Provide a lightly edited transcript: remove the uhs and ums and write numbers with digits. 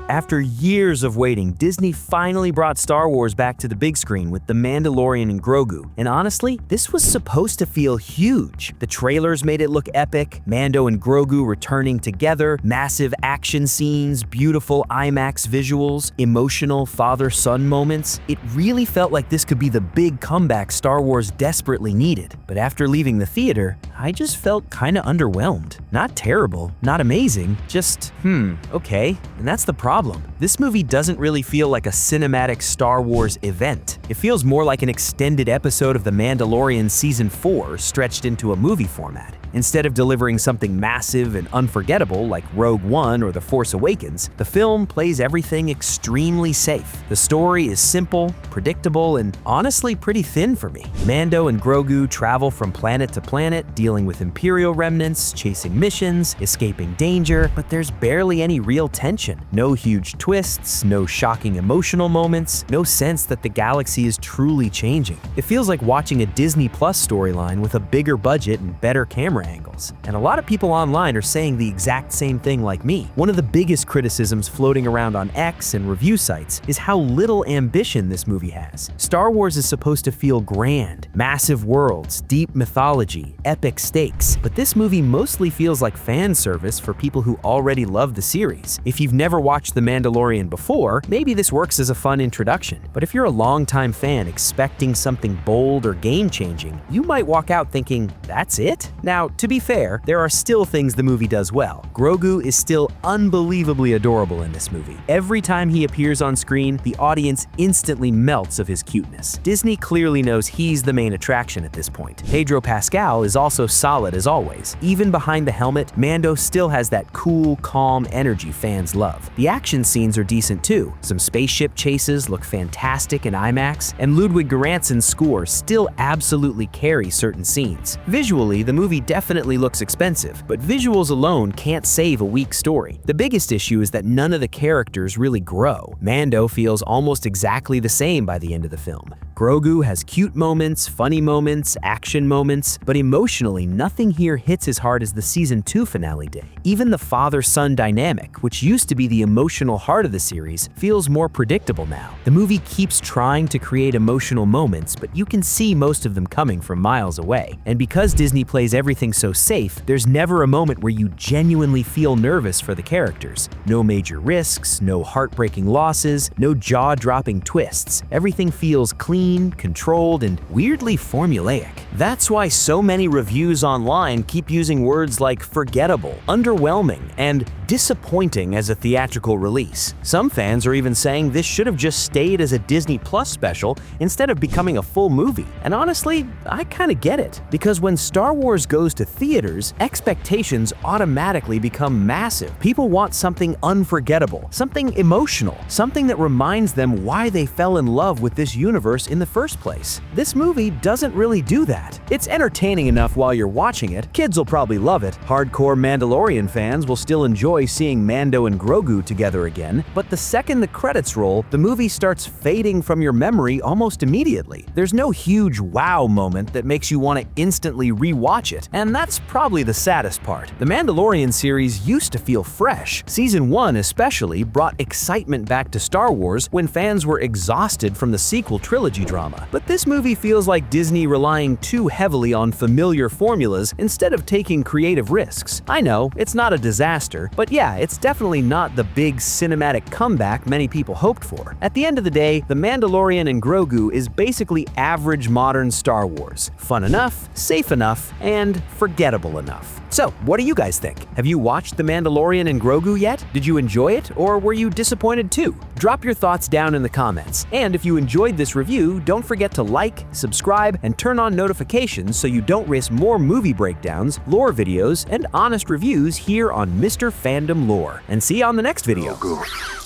After years of waiting, Disney finally brought Star Wars back to the big screen with The Mandalorian and Grogu. And honestly, this was supposed to feel huge. The trailers made it look epic, Mando and Grogu returning together, massive action scenes, beautiful IMAX visuals, emotional father-son moments. It really felt like this could be the big comeback Star Wars desperately needed. But after leaving the theater, I just felt kinda underwhelmed. Not terrible, not amazing, just, okay. And that's the problem. This movie doesn't really feel like a cinematic Star Wars event. It feels more like an extended episode of The Mandalorian Season 4 stretched into a movie format. Instead of delivering something massive and unforgettable like Rogue One or The Force Awakens, the film plays everything extremely safe. The story is simple, predictable, and honestly pretty thin for me. Mando and Grogu travel from planet to planet, dealing with Imperial remnants, chasing missions, escaping danger, but there's barely any real tension. No huge twists, no shocking emotional moments, no sense that the galaxy is truly changing. It feels like watching a Disney Plus storyline with a bigger budget and better camera angles. And a lot of people online are saying the exact same thing like me. One of the biggest criticisms floating around on X and review sites is how little ambition this movie has. Star Wars is supposed to feel grand, massive worlds, deep mythology, epic stakes, but this movie mostly feels like fan service for people who already love the series. If you've never watched The Mandalorian before, maybe this works as a fun introduction. But if you're a longtime fan expecting something bold or game-changing, you might walk out thinking, that's it? Now, to be fair, there are still things the movie does well. Grogu is still unbelievably adorable in this movie. Every time he appears on screen, the audience instantly melts of his cuteness. Disney clearly knows he's the main attraction at this point. Pedro Pascal is also solid as always. Even behind the helmet, Mando still has that cool, calm energy fans love. The action scenes are decent too. Some spaceship chases look fantastic in IMAX, and Ludwig Göransson's score still absolutely carries certain scenes. Visually, the movie definitely looks expensive, but visuals alone can't save a weak story. The biggest issue is that none of the characters really grow. Mando feels almost exactly the same by the end of the film. Grogu has cute moments, funny moments, action moments, but emotionally, nothing here hits as hard as the Season 2 finale did. Even the father-son dynamic, which used to be the emotional heart of the series, feels more predictable now. The movie keeps trying to create emotional moments, but you can see most of them coming from miles away. And because Disney plays everything so safe, there's never a moment where you genuinely feel nervous for the characters. No major risks, no heartbreaking losses, no jaw-dropping twists. Everything feels clean, controlled, and weirdly formulaic. That's why so many reviews online keep using words like forgettable, underwhelming, and disappointing as a theatrical release. Some fans are even saying this should have just stayed as a Disney Plus special instead of becoming a full movie. And honestly, I kinda get it. Because when Star Wars goes to theaters, expectations automatically become massive. People want something unforgettable, something emotional, something that reminds them why they fell in love with this universe in the first place. This movie doesn't really do that. It's entertaining enough while you're watching it. Kids will probably love it. Hardcore Mandalorian fans will still enjoy seeing Mando and Grogu together again, but the second the credits roll, the movie starts fading from your memory almost immediately. There's no huge wow moment that makes you want to instantly rewatch it, and that's probably the saddest part. The Mandalorian series used to feel fresh. Season 1 especially brought excitement back to Star Wars when fans were exhausted from the sequel trilogy drama. But this movie feels like Disney relying too heavily on familiar formulas instead of taking creative risks. I know, it's not a disaster, but yeah, it's definitely not the big cinematic comeback many people hoped for. At the end of the day, The Mandalorian and Grogu is basically average modern Star Wars. Fun enough, safe enough, and forgettable enough. So, what do you guys think? Have you watched The Mandalorian and Grogu yet? Did you enjoy it, or were you disappointed too? Drop your thoughts down in the comments. And if you enjoyed this review, don't forget to like, subscribe, and turn on notifications so you don't miss more movie breakdowns, lore videos, and honest reviews here on Mr. Fandom Lore. And see you on the next video. Grogu.